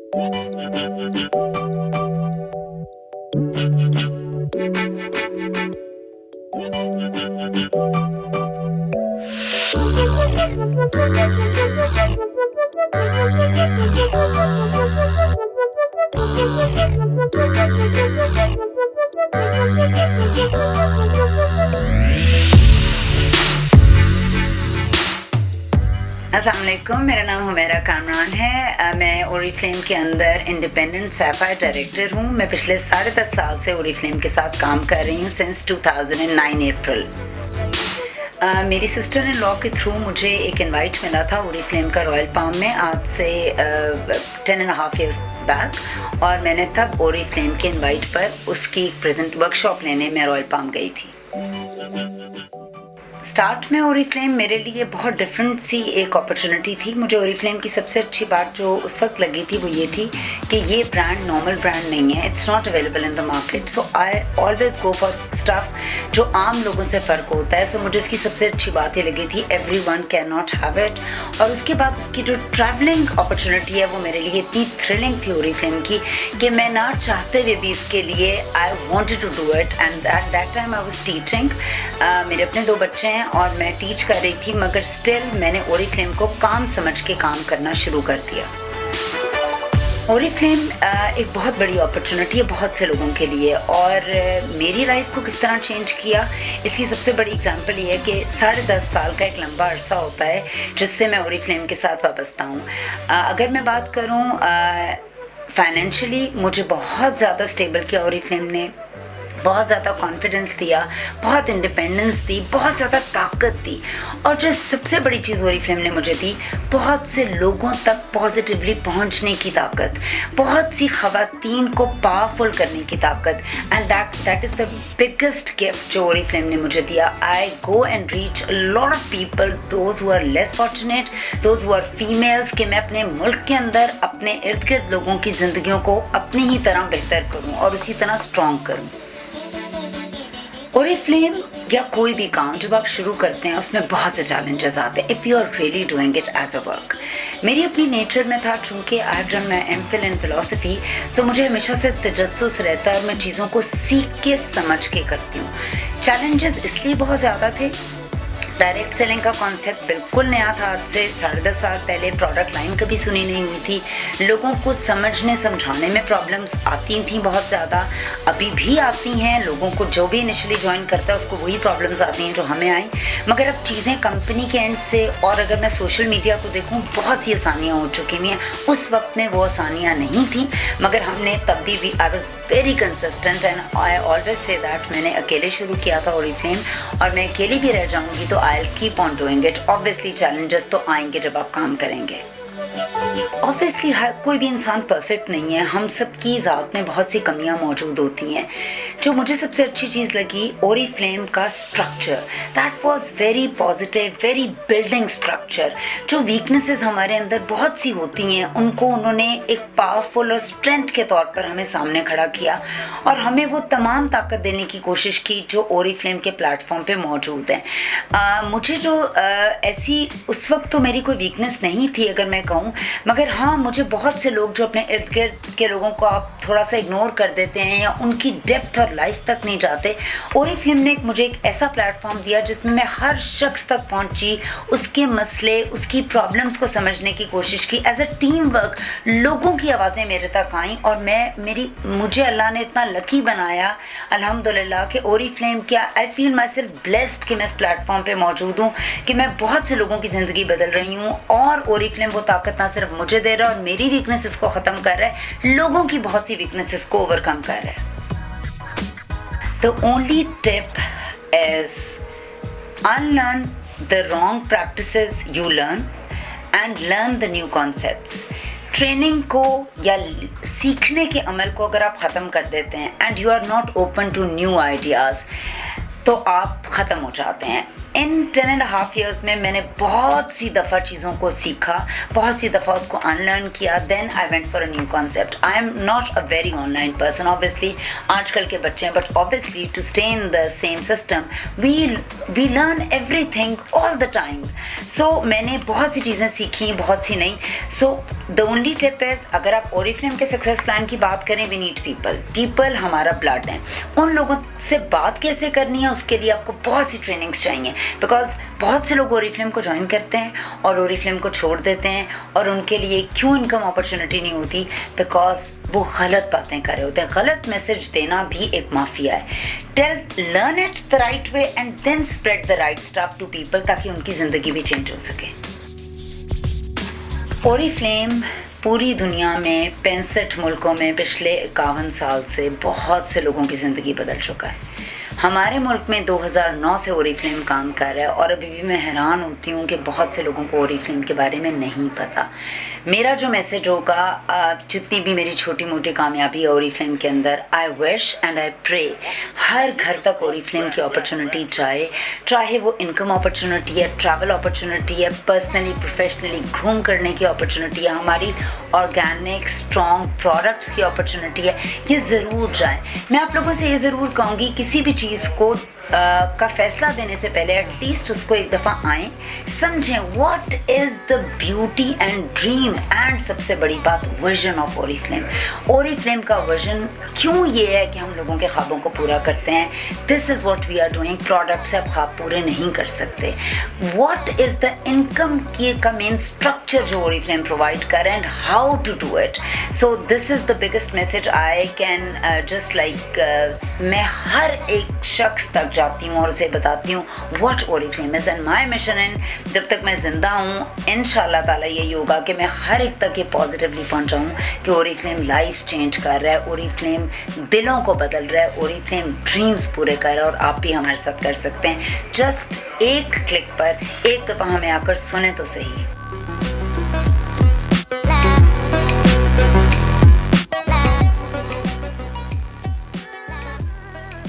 अस्सलाम वालेकुम, मेरा नाम हुमैरा कामरान है। मैं ओरिफ्लेम के अंदर इंडिपेंडेंट सैफायर डायरेक्टर हूँ। मैं पिछले 10.5 साल से ओरिफ्लेम के साथ काम कर रही हूँ, सिंस 2009 अप्रैल। मेरी सिस्टर इन लॉ के थ्रू मुझे एक इनवाइट मिला था ओरिफ्लेम का रॉयल पाम में, आज से 10.5 years बैक, और मैंने तब ओरिफ्लेम के इनवाइट पर उसकी एक प्रेजेंट वर्कशॉप लेने मैं रॉयल पाम गई थी। स्टार्ट में ओरिफ्लेम मेरे लिए बहुत डिफरेंट सी एक अपॉर्चुनिटी थी। मुझे ओरिफ्लेम की सबसे अच्छी बात जो उस वक्त लगी थी वो ये थी कि ये ब्रांड नॉर्मल ब्रांड नहीं है, it's not available in the market, so I always go for stuff जो आम लोगों से फ़र्क होता है। सो मुझे इसकी सबसे अच्छी बात ये लगी थी, everyone can not have it. और उसके बाद उसकी जो ट्रैवलिंग अपॉर्चुनिटी है वो मेरे लिए इतनी थ्रिलिंग थी ओरिफ्लेम की कि मैं ना चाहते हुए भी इसके लिए I wanted to do it. And at that time I was teaching. मेरे अपने 2 बच्चे हैं और मैं टीच कर रही थी, मगर स्टिल मैंने ओरिफ्लेम को काम समझ के काम करना शुरू कर दिया। ओरिफ्लेम एक बहुत बड़ी अपॉर्चुनिटी है बहुत से लोगों के लिए, और मेरी लाइफ को किस तरह चेंज किया इसकी सबसे बड़ी एग्जांपल ये है कि 10.5 साल का एक लंबा अरसा होता है जिससे मैं ओरिफ्लेम के साथ वाबस्ता हूँ। अगर मैं बात करूँ फाइनेंशियली, मुझे बहुत ज़्यादा स्टेबल किया ओरिफ्लेम ने, बहुत ज़्यादा कॉन्फिडेंस दिया, बहुत इंडिपेंडेंस दी, बहुत ज़्यादा ताकत दी, और जो सबसे बड़ी चीज़ ओरिफ्लेम ने मुझे दी, बहुत से लोगों तक पॉजिटिवली पहुंचने की ताकत, बहुत सी ख़वातीन को पावरफुल करने की ताकत। And that is the biggest gift जो ओरिफ्लेम ने मुझे दिया। I go and reach a lot of people, those who are less fortunate, those who are females, कि मैं अपने मुल्क के अंदर अपने इर्द गिर्द लोगों की ज़िंदगियों को अपनी ही तरह बेहतर करूँ और उसी तरह स्ट्रॉन्ग करूँ। ओरिफ्लेम या कोई भी काम जब आप शुरू करते हैं उसमें बहुत से चैलेंजेस आते हैं, if you are really doing it as a work. मेरी अपनी नेचर में था, चूँकि I have done my MPhil in philosophy, so मुझे हमेशा से तजस्सुस रहता है और मैं चीज़ों को सीख के समझ के करती हूँ। चैलेंजेस इसलिए बहुत ज़्यादा थे, डायरेक्ट सेलिंग का कॉन्सेप्ट बिल्कुल नया था। आज से 10.5 साल पहले प्रोडक्ट लाइन कभी सुनी नहीं हुई थी। लोगों को समझने समझाने में प्रॉब्लम्स आती थी बहुत ज़्यादा, अभी भी आती हैं। लोगों को जो भी इनिशियली ज्वाइन करता है उसको वही प्रॉब्लम्स आती हैं जो हमें आई, मगर अब चीज़ें कंपनी के एंड से, और अगर मैं सोशल मीडिया को देखूँ, बहुत सी आसानियाँ हो चुकी हुई हैं। उस वक्त में वो आसानियाँ नहीं थी, मगर हमने तब भी I was very consistent and I always say that मैंने अकेले शुरू किया था ओरिफ्लेम, और मैं अकेली भी रह जाऊँगी तो I'll keep on doing it. Obviously challenges तो आएंगे जब आप काम करेंगे। ऑब्वियसली हर कोई भी इंसान परफेक्ट नहीं है, हम सब की ज़ात में बहुत सी कमियां मौजूद होती हैं। जो मुझे सबसे अच्छी चीज़ लगी ओरिफ्लेम का structure, that was very positive, very building structure. जो वीकनेसेस हमारे अंदर बहुत सी होती हैं उनको उन्होंने एक पावरफुल और स्ट्रेंथ के तौर पर हमें सामने खड़ा किया, और हमें वो तमाम ताकत देने की कोशिश की जो ओरिफ्लेम के प्लेटफॉर्म पे मौजूद है। मुझे जो ऐसी उस वक्त तो मेरी कोई वीकनेस नहीं थी अगर मैं कहूँ, मगर हाँ, मुझे बहुत से लोग जो अपने इर्द गिर्द के लोगों को आप थोड़ा सा इग्नोर कर देते हैं या उनकी डेप्थ और लाइफ तक नहीं जाते, ओरिफ्लेम ने मुझे एक ऐसा प्लेटफॉर्म दिया जिसमें मैं हर शख्स तक पहुंची, उसके मसले, उसकी प्रॉब्लम्स को समझने की कोशिश की। एज अ टीम वर्क लोगों की आवाज़ें मेरे तक आईं, और मुझे अल्लाह ने इतना लकी बनाया अल्हम्दुलिल्लाह कि ओरिफ्लेम क्या, I feel my self blessed कि मैं इस प्लेटफॉर्म पे मौजूद हूँ, कि मैं बहुत से लोगों की ज़िंदगी बदल रही हूँ, और ओरिफ्लेम वो ताकत ना सिर्फ मुझे दे रहा है और मेरी वीकनेसेस को ख़त्म कर रहा है, लोगों की बहुत सी वीकनेसेस को ओवरकम कर रहा है। The only tip is unlearn the wrong practices you learn and learn the new concepts. Training को या सीखने के अमल को अगर आप ख़त्म कर देते हैं and you are not open to new ideas, तो आप ख़त्म हो जाते हैं। इन 10.5 years में मैंने बहुत सी दफ़ा चीज़ों को सीखा, बहुत सी दफ़ा उसको अनलर्न किया, then I went for a new concept. I am not a very online person, obviously आजकल के बच्चे हैं, but obviously to stay in the same system we learn everything all the time. So मैंने बहुत सी चीज़ें सीखी, बहुत सी नहीं. So the only tip is, अगर आप ओरिफ्लेम के सक्सेस प्लान की बात करें, वी नीड पीपल हमारा ब्लड है. उन लोगों से बात कैसे करनी है उसके लिए आपको बहुत सी ट्रेनिंग्स चाहिए, बिकॉज बहुत से लोग ओरिफ्लेम को ज्वाइन करते हैं और ओरिफ्लेम को छोड़ देते हैं, और उनके लिए क्यों इनकम अपॉर्चुनिटी नहीं होती, बिकॉज वो गलत बातें कर रहे होते हैं. गलत मैसेज देना भी एक माफिया है. Learn it the right way and then spread the right stuff to people, ताकि उनकी ज़िंदगी भी चेंज हो सके. ओरिफ्लेम पूरी दुनिया में 65 मुल्कों में पिछले 51 साल से बहुत से लोगों की ज़िंदगी बदल चुका है. हमारे मुल्क में 2009 से ओरिफ्लेम काम कर रहा है, और अभी भी मैं हैरान होती हूँ कि बहुत से लोगों को ओरिफ्लेम के बारे में नहीं पता. मेरा जो मैसेज होगा, जितनी भी मेरी छोटी मोटी कामयाबी है ओरिफ्लेम के अंदर, I wish and I pray हर घर तक ओरिफ्लेम की अपॉर्चुनिटी जाए, चाहे वो इनकम अपॉर्चुनिटी है, ट्रैवल अपॉर्चुनिटी है, पर्सनली प्रोफेशनली ग्रूम करने की अपॉर्चुनिटी है, हमारी ऑर्गेनिक स्ट्रॉन्ग प्रोडक्ट्स की अपॉर्चुनिटी है, ये ज़रूर जाए. मैं आप लोगों से ये ज़रूर कहूँगी, किसी भी चीज़ को का फैसला देने से पहले एटलीस्ट उसको एक दफ़ा आएँ, समझें what is the beauty and dream, and सबसे बड़ी बात विजन ऑफ ओरिफ्लेम. ओरिफ्लेम का विजन क्यों ये है कि हम लोगों के ख्वाबों को पूरा करते हैं. This is what we are doing. Product से आप ख्वाब पूरे नहीं कर सकते. व्हाट इज़ द इनकम का मेन स्ट्रक्चर जो ओरिफ्लेम प्रोवाइड कर रहे हैं, and how to do it. So this is the biggest message I can just like, मैं हर एक शख्स तक जाती हूँ और उसे बताती हूँ what Oriflame is, and my mission in, जब तक मैं ज़िंदा हूँ इंशाल्लाह ताला यही होगा कि मैं हर एक तक ये पॉजिटिवली पहुँचाऊँ कि ओरिफ्लेम लाइफ चेंज कर रहा है, ओरिफ्लेम दिलों को बदल रहा है, ओरिफ्लेम ड्रीम्स पूरे कर रहा है, और आप भी हमारे साथ कर सकते हैं. जस्ट एक क्लिक पर एक दफ़ा हमें आकर सुने तो सही.